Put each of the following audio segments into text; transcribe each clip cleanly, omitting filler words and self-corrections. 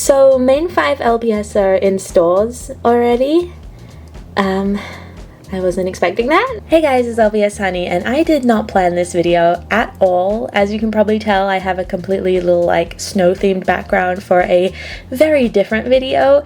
So main 5 LPS are in stores already. I wasn't expecting that. Hey guys, it's LpsHoney, and I did not plan this video at all. As you can probably tell, I have a completely little like snow themed background for a very different video,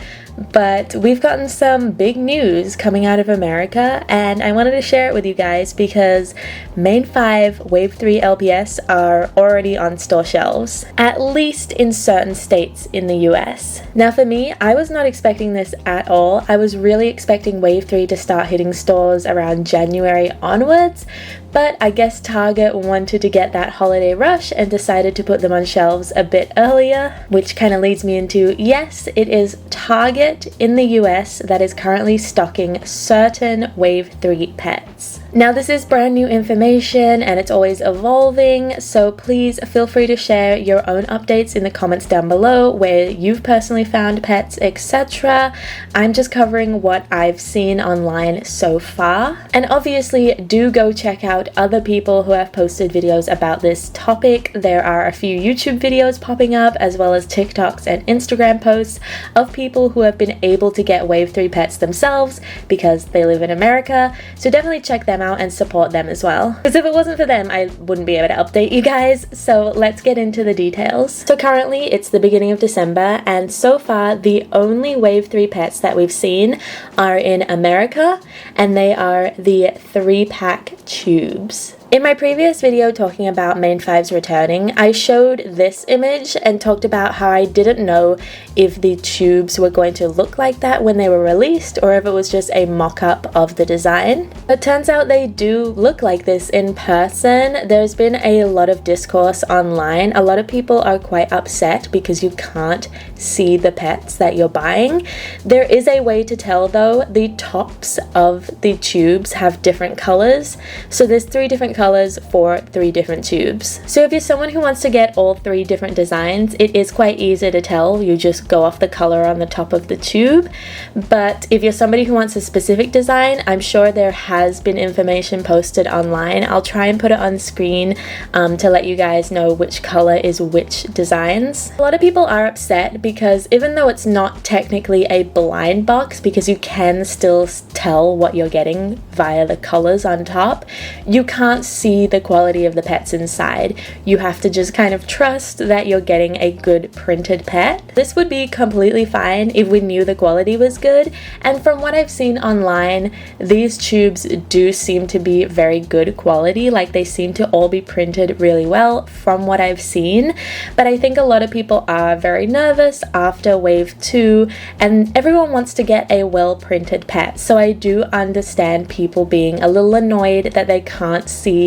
but we've gotten some big news coming out of America and I wanted to share it with you guys because main 5 Wave 3 LPS are already on store shelves, at least in certain states in the US. Now for me, I was not expecting this at all. I was really expecting Wave 3 to start hitting stores around January onwards, but I guess Target wanted to get that holiday rush and decided to put them on shelves a bit earlier, which kind of leads me into, yes, it is Target in the US that is currently stocking certain Wave 3 pets. Now this is brand new information and it's always evolving, so please feel free to share your own updates in the comments down below where you've personally found pets, etc. I'm just covering what I've seen online so far. And obviously do go check out other people who have posted videos about this topic. There are a few YouTube videos popping up as well as TikToks and Instagram posts of people who have been able to get Wave 3 pets themselves because they live in America, so definitely check them out and support them as well, because if it wasn't for them I wouldn't be able to update you guys. So let's get into the details. So currently it's the beginning of December and so far the only Wave 3 pets that we've seen are in America, and they are the 3-pack tubes. In my previous video talking about main 5s returning, I showed this image and talked about how I didn't know if the tubes were going to look like that when they were released or if it was just a mock-up of the design. But turns out they do look like this in person. There's been a lot of discourse online. A lot of people are quite upset because you can't see the pets that you're buying. There is a way to tell though. The tops of the tubes have different colors. So there's 3 different colors for 3 different tubes. So if you're someone who wants to get all 3 different designs, it is quite easy to tell. You just go off the color on the top of the tube. But if you're somebody who wants a specific design, I'm sure there has been information posted online. I'll try and put it on screen to let you guys know which color is which designs. A lot of people are upset because even though it's not technically a blind box, because you can still tell what you're getting via the colors on top, you can't see the quality of the pets inside. You have to just kind of trust that you're getting a good printed pet. This would be completely fine if we knew the quality was good, and from what I've seen online, these tubes do seem to be very good quality. Like, they seem to all be printed really well from what I've seen. But I think a lot of people are very nervous after Wave 2 and everyone wants to get a well printed pet, so I do understand people being a little annoyed that they can't see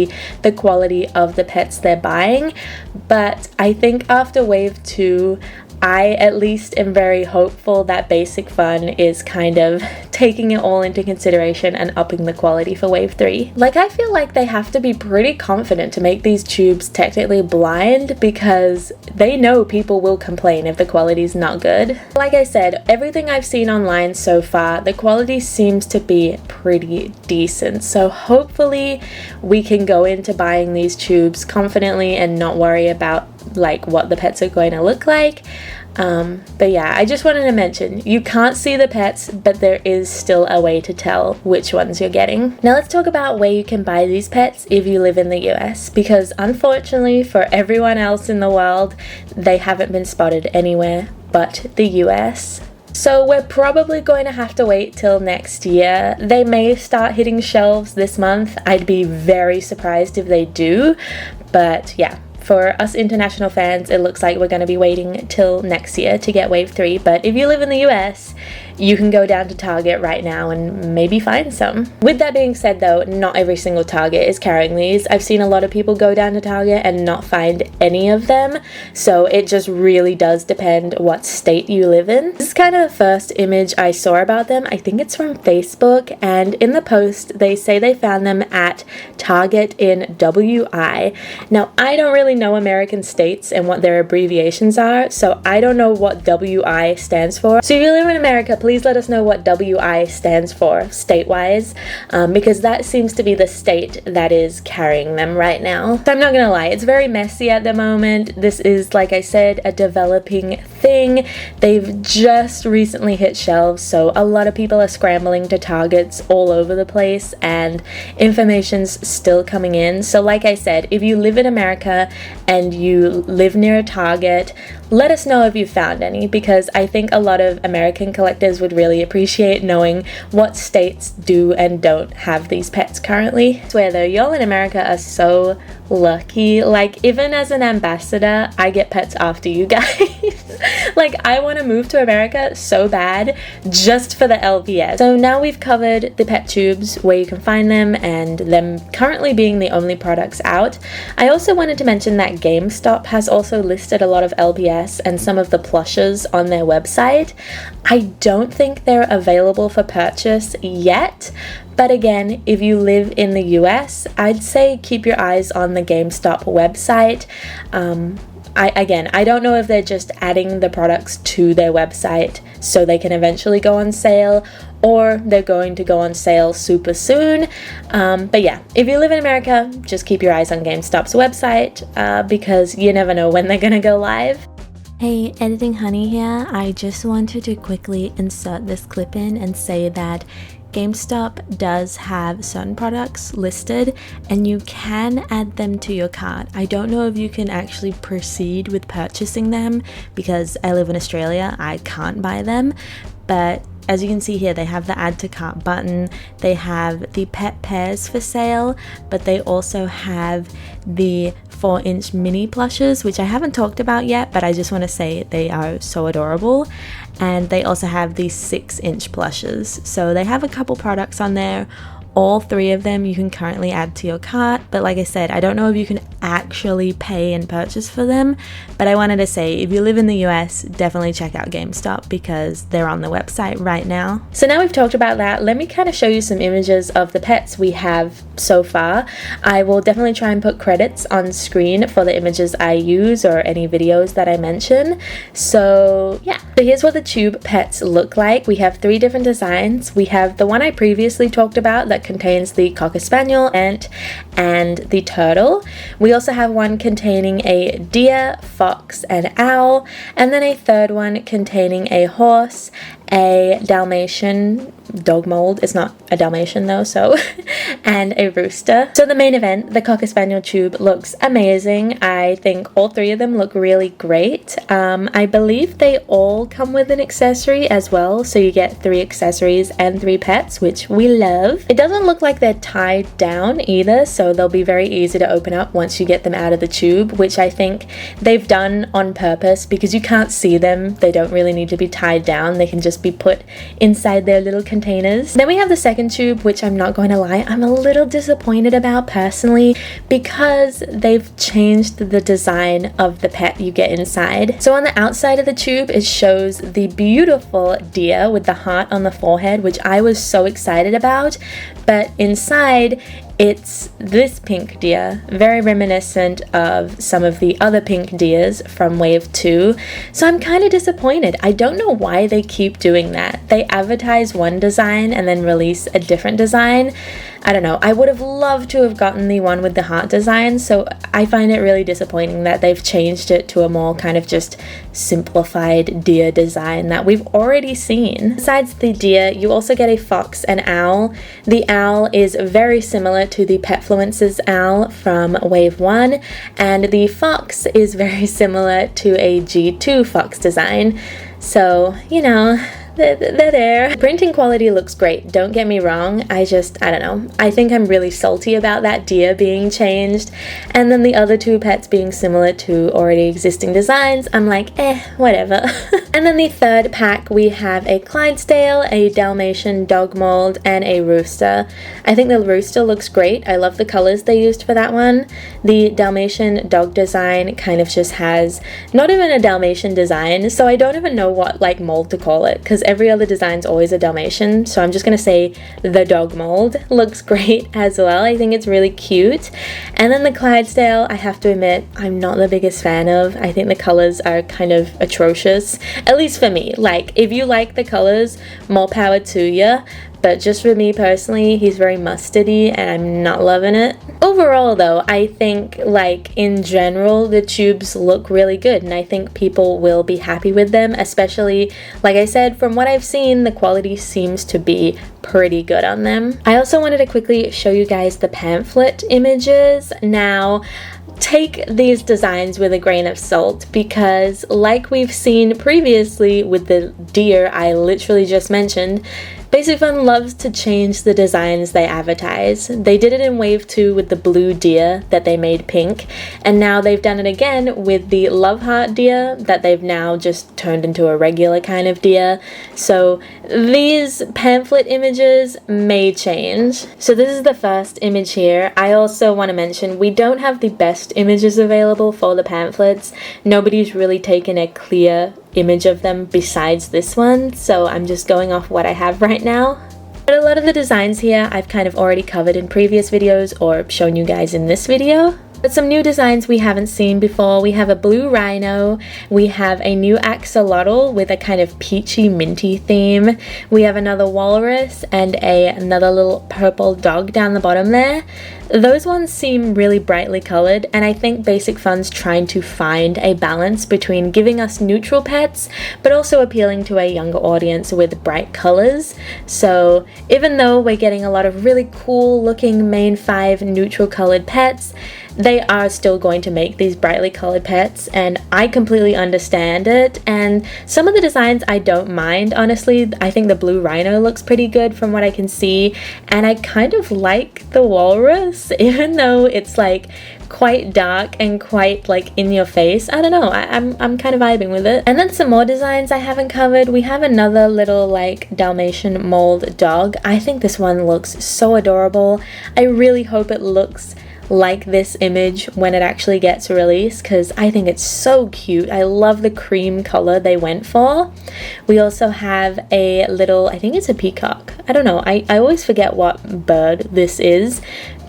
the quality of the pets they're buying. But I think after Wave 2, I at least am very hopeful that Basic Fun is kind of taking it all into consideration and upping the quality for Wave 3. Like, I feel like they have to be pretty confident to make these tubes technically blind because they know people will complain if the quality's not good. Like I said, everything I've seen online so far, the quality seems to be pretty decent. So hopefully we can go into buying these tubes confidently and not worry about like what the pets are going to look like. But yeah, I just wanted to mention, you can't see the pets, but there is still a way to tell which ones you're getting. Now let's talk about where you can buy these pets if you live in the US, because unfortunately for everyone else in the world, they haven't been spotted anywhere but the US. So we're probably going to have to wait till next year. They may start hitting shelves this month. I'd be very surprised if they do, but yeah. For us international fans, it looks like we're going to be waiting till next year to get Wave 3, but if you live in the US, you can go down to Target right now and maybe find some. With that being said though, not every single Target is carrying these. I've seen a lot of people go down to Target and not find any of them, so it just really does depend what state you live in. This is kind of the first image I saw about them. I think it's from Facebook, and in the post they say they found them at Target in WI. Now I don't really know American states and what their abbreviations are, so I don't know what WI stands for. So if you live in America, please let us know what WI stands for state-wise, because that seems to be the state that is carrying them right now. So I'm not gonna lie, it's very messy at the moment. This is, like I said, a developing thing. They've just recently hit shelves, so a lot of people are scrambling to Targets all over the place, and information's still coming in. So like I said, if you live in America and you live near a Target, let us know if you found any, because I think a lot of American collectors would really appreciate knowing what states do and don't have these pets currently. I swear though, y'all in America are so lucky. Like, even as an ambassador, I get pets after you guys. Like, I want to move to America so bad just for the LPS. So now we've covered the pet tubes, where you can find them, and them currently being the only products out. I also wanted to mention that GameStop has also listed a lot of LPS and some of the plushes on their website. I don't think they're available for purchase yet, but again, if you live in the US, I'd say keep your eyes on the GameStop website. I don't know if they're just adding the products to their website so they can eventually go on sale, or they're going to go on sale super soon. But yeah, if you live in America, just keep your eyes on GameStop's website because you never know when they're gonna go live. Hey, Editing Honey here. I just wanted to quickly insert this clip in and say that GameStop does have certain products listed and you can add them to your cart. I don't know if you can actually proceed with purchasing them because I live in Australia, I can't buy them, but as you can see here, they have the add to cart button, they have the pet pairs for sale, but they also have the 4-inch mini plushes, which I haven't talked about yet, but I just want to say they are so adorable. And they also have these 6-inch plushes. So they have a couple products on there. All 3 of them you can currently add to your cart, but like I said, I don't know if you can actually pay and purchase for them, but I wanted to say if you live in the US, definitely check out GameStop because they're on the website right now. So now we've talked about that, let me kind of show you some images of the pets we have so far. I will definitely try and put credits on screen for the images I use or any videos that I mention. So yeah, so here's what the tube pets look like. We have 3 different designs. We have the one I previously talked about that contains the cocker spaniel, ant, and the turtle. We also have one containing a deer, fox, and owl, and then a third one containing a horse, a Dalmatian dog mold, it's not a Dalmatian though, so and a rooster. So the main event, the cocker spaniel tube, looks amazing. I think all 3 of them look really great. I believe they all come with an accessory as well, so you get 3 accessories and 3 pets, which we love. It doesn't look like they're tied down either, so they'll be very easy to open up once you get them out of the tube, which I think they've done on purpose because you can't see them. They don't really need to be tied down, they can just be put inside their little containers. Then we have the second tube, which I'm not going to lie, I'm a little disappointed about personally because they've changed the design of the pet you get inside. So on the outside of the tube, it shows the beautiful deer with the heart on the forehead, which I was so excited about, but inside it's this pink deer, very reminiscent of some of the other pink deers from Wave 2. So I'm kind of disappointed. I don't know why they keep doing that. They advertise one design and then release a different design. I don't know. I would have loved to have gotten the one with the heart design, so I find it really disappointing that they've changed it to a more kind of just simplified deer design that we've already seen. Besides the deer, you also get a fox and owl. The owl is very similar to the Petfluence's owl from Wave 1, and the fox is very similar to a G2 fox design. So, you know, they're there. Printing quality looks great, don't get me wrong. I don't know. I think I'm really salty about that deer being changed. And then the other 2 pets being similar to already existing designs, I'm like, whatever. And then the third pack, we have a Clydesdale, a Dalmatian dog mold, and a rooster. I think the rooster looks great. I love the colors they used for that one. The Dalmatian dog design kind of just has not even a Dalmatian design, so I don't even know what like mold to call it, because every other design's always a Dalmatian, so I'm just gonna say the dog mold looks great as well. I think it's really cute. And then the Clydesdale, I have to admit, I'm not the biggest fan of. I think the colors are kind of atrocious, at least for me. Like, if you like the colors, more power to you, but just for me personally, he's very mustardy and I'm not loving it. Overall though, I think like in general the tubes look really good and I think people will be happy with them, especially like I said, from what I've seen the quality seems to be pretty good on them. I also wanted to quickly show you guys the pamphlet images. Now take these designs with a grain of salt because like we've seen previously with the deer I literally just mentioned, Basic Fun loves to change the designs they advertise. They did it in Wave 2 with the blue deer that they made pink, and now they've done it again with the love heart deer that they've now just turned into a regular kind of deer. So these pamphlet images may change. So this is the first image here. I also want to mention we don't have the best images available for the pamphlets. Nobody's really taken a clear image of them besides this one, so I'm just going off what I have right now. But a lot of the designs here I've kind of already covered in previous videos or shown you guys in this video. But some new designs we haven't seen before. We have a blue rhino, we have a new axolotl with a kind of peachy minty theme, we have another walrus and another little purple dog down the bottom there. Those ones seem really brightly colored and I think Basic Fun's trying to find a balance between giving us neutral pets but also appealing to a younger audience with bright colors. So even though we're getting a lot of really cool looking main 5 neutral colored pets, they are still going to make these brightly colored pets and I completely understand it, and some of the designs I don't mind honestly. I think the blue rhino looks pretty good from what I can see, and I kind of like the walrus even though it's like quite dark and quite like in your face. I don't know, I'm kind of vibing with it. And then some more designs I haven't covered. We have another little like Dalmatian mold dog. I think this one looks so adorable. I really hope it looks like this image when it actually gets released because I think it's so cute. I love the cream color they went for. We also have a little, I think it's a peacock. I don't know, I always forget what bird this is,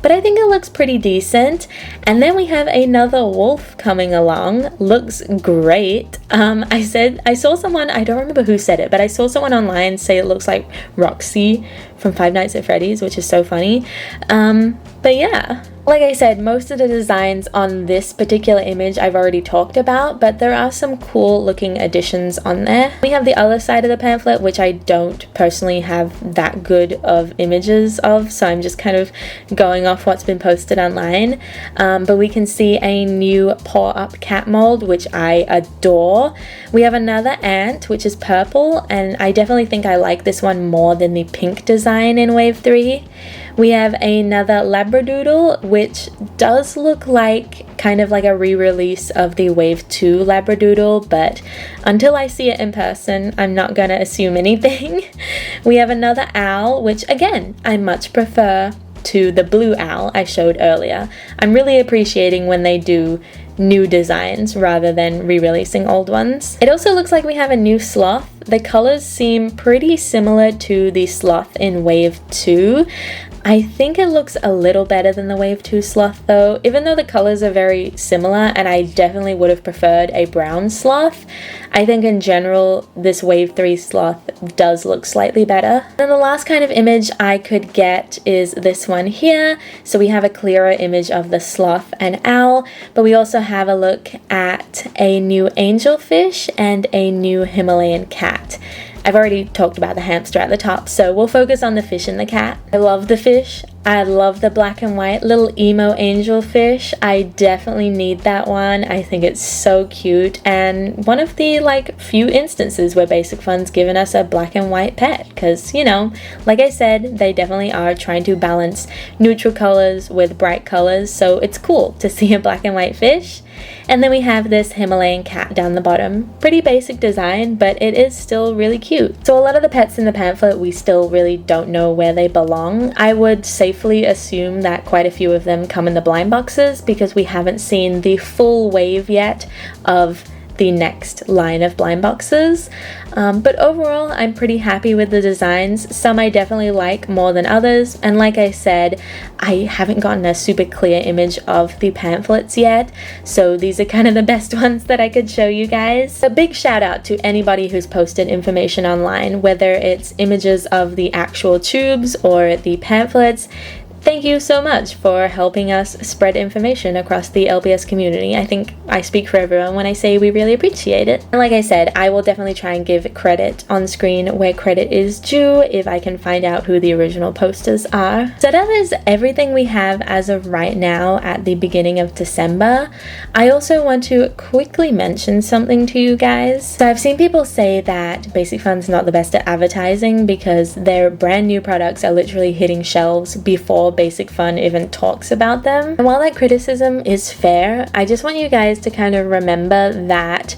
but I think it looks pretty decent. And then we have another wolf coming along. Looks great. I saw someone, I don't remember who said it, but I saw someone online say it looks like Roxy from Five Nights at Freddy's, which is so funny. But yeah, like I said, most of the designs on this particular image I've already talked about, but there are some cool looking additions on there. We have the other side of the pamphlet, which I don't personally have that good of images of, so I'm just kind of going off what's been posted online. But we can see a new paw up cat mold, which I adore. We have another ant, which is purple, and I definitely think I like this one more than the pink design in Wave 3. We have another Labradoodle, which does look like kind of like a re-release of the Wave 2 Labradoodle, but until I see it in person, I'm not gonna assume anything. We have another owl, which again, I much prefer to the blue owl I showed earlier. I'm really appreciating when they do new designs rather than re-releasing old ones. It also looks like we have a new sloth. The colors seem pretty similar to the sloth in Wave 2. I think it looks a little better than the Wave 2 sloth though, even though the colors are very similar, and I definitely would have preferred a brown sloth. I think in general this Wave 3 sloth does look slightly better. Then the last kind of image I could get is this one here. So we have a clearer image of the sloth and owl, but we also have a look at a new angelfish and a new Himalayan cat. I've already talked about the hamster at the top, so we'll focus on the fish and the cat. I love the fish. I love the black and white little emo angelfish. I definitely need that one. I think it's so cute, and one of the like few instances where Basic Fun's given us a black and white pet, because you know, like I said, they definitely are trying to balance neutral colors with bright colors, so it's cool to see a black and white fish. And then we have this Himalayan cat down the bottom. Pretty basic design, but it is still really cute. So a lot of the pets in the pamphlet, we still really don't know where they belong. I would safely assume that quite a few of them come in the blind boxes because we haven't seen the full wave yet of the next line of blind boxes. But overall, I'm pretty happy with the designs. Some I definitely like more than others, and like I said, I haven't gotten a super clear image of the pamphlets yet, so these are kind of the best ones that I could show you guys. A big shout out to anybody who's posted information online, whether it's images of the actual tubes or the pamphlets. Thank you so much for helping us spread information across the LPS community. I think I speak for everyone when I say we really appreciate it. And like I said, I will definitely try and give credit on screen where credit is due if I can find out who the original posters are. So that is everything we have as of right now at the beginning of December. I also want to quickly mention something to you guys. So I've seen people say that Basic Fun's not the best at advertising because their brand new products are literally hitting shelves before Basic Fun even talks about them. And while that criticism is fair, I just want you guys to kind of remember that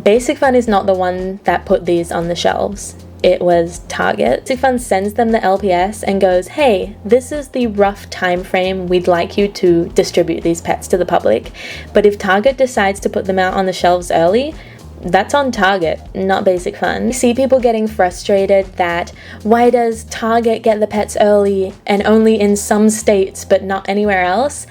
Basic Fun is not the one that put these on the shelves. It was Target. Basic Fun sends them the LPS and goes, hey, this is the rough time frame we'd like you to distribute these pets to the public. But if Target decides to put them out on the shelves early, that's on Target, not Basic Fun. I see people getting frustrated that why does Target get the pets early and only in some states but not anywhere else?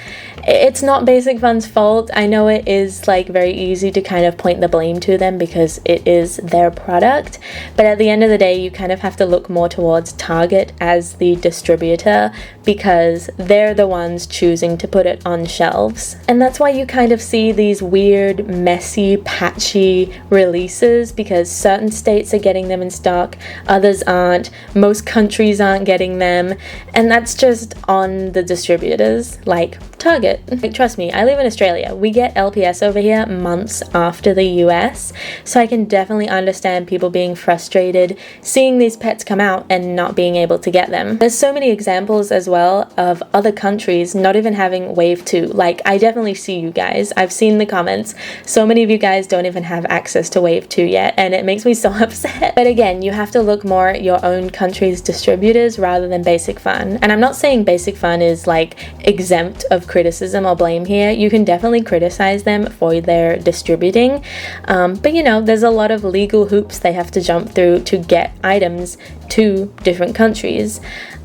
It's not Basic Fun's fault. I know it is like very easy to kind of point the blame to them because it is their product, but at the end of the day you kind of have to look more towards Target as the distributor because they're the ones choosing to put it on shelves. And that's why you kind of see these weird, messy, patchy releases because certain states are getting them in stock, others aren't, most countries aren't getting them, and that's just on the distributors like Target. Like, trust me, I live in Australia. We get LPS over here months after the US, so I can definitely understand people being frustrated seeing these pets come out and not being able to get them. There's so many examples as well of other countries not even having wave 2. Like, I definitely see you guys. I've seen the comments. So many of you guys don't even have access to wave 2 yet, and it makes me so upset. But again, you have to look more at your own country's distributors rather than Basic Fun. And I'm not saying Basic Fun is like exempt of criticism or blame here. You can definitely criticize them for their distributing, but you know, there's a lot of legal hoops they have to jump through to get items to different countries.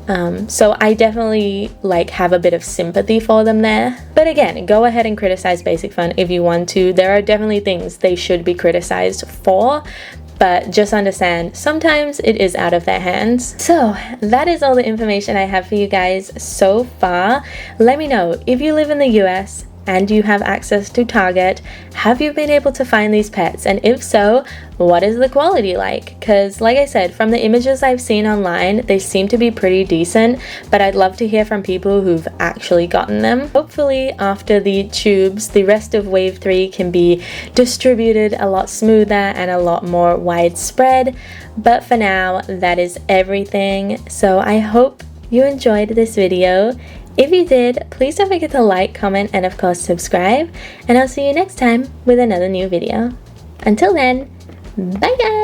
So I definitely like have a bit of sympathy for them there. But again, go ahead and criticize Basic Fun if you want to. There are definitely things they should be criticized for, but just understand sometimes it is out of their hands. So that is all the information I have for you guys so far. Let me know if you live in the US and you have access to Target, have you been able to find these pets? And if so, what is the quality like? Because like I said, from the images I've seen online, they seem to be pretty decent, but I'd love to hear from people who've actually gotten them. Hopefully after the tubes, the rest of wave 3 can be distributed a lot smoother and a lot more widespread. But for now, that is everything. So I hope you enjoyed this video. If you did, please don't forget to like, comment, and of course subscribe, and I'll see you next time with another new video. Until then, bye guys!